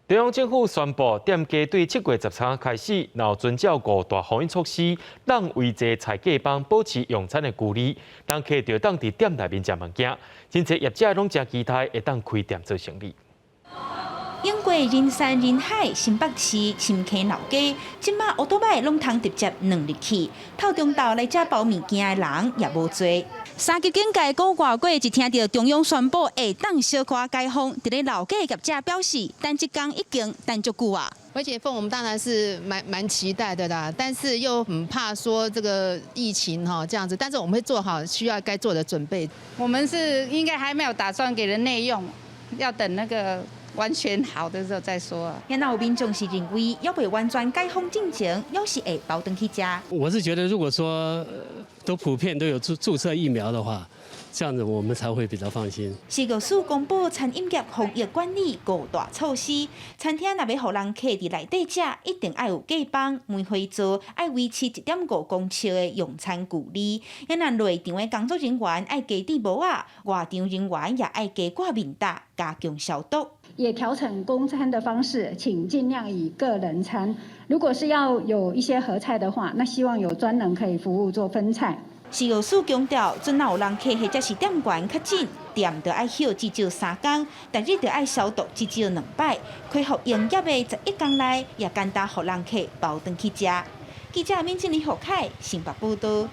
中央政府宣布，店家对7月13日开始，若遵照5大防疫措施，让维持菜价帮保持用餐的距离，人客就当伫店内面食物件。真侪业者拢真期待会当开店做生意。英过人山人海，新北市深坑老街，即马乌多摆拢通直接软入去。透中昼来遮包物件的人也无多。三级警戒过外过，一听到中央宣布会当小可解封，伫咧老街业者表示，但这天已经等足久啊。微解封我们当然是蛮期待的啦，但是又很怕说这个疫情这样子，但是我们会做好需要该做的准备。我们是应该还没有打算给人内用，要等那个完全好的时候再说啊。也有民众是认为，要未完全解封进前，要是会包登去吃。我是觉得，如果说都普遍都有注册疫苗的话，这样子我们才会比较放心。市教署公布餐饮业防疫管理5大措施，餐厅若要让人客伫内底食，一定要有隔板，每回座要维持1.5公尺的用餐距离。也若内场的工作人员要加戴帽仔，外场人员也要加挂面罩，加强消毒。也调整供餐的方式，请尽量以个人餐。如果是要有一些合菜的话，那希望有专人可以服务做分菜。市药署强调，准若有人客或者是店员确诊，店就要休至少3天，但日就要消毒至少2摆。恢复营业的11天内，也简单让人客包顿去食。记者闵静丽、何凯新北报道。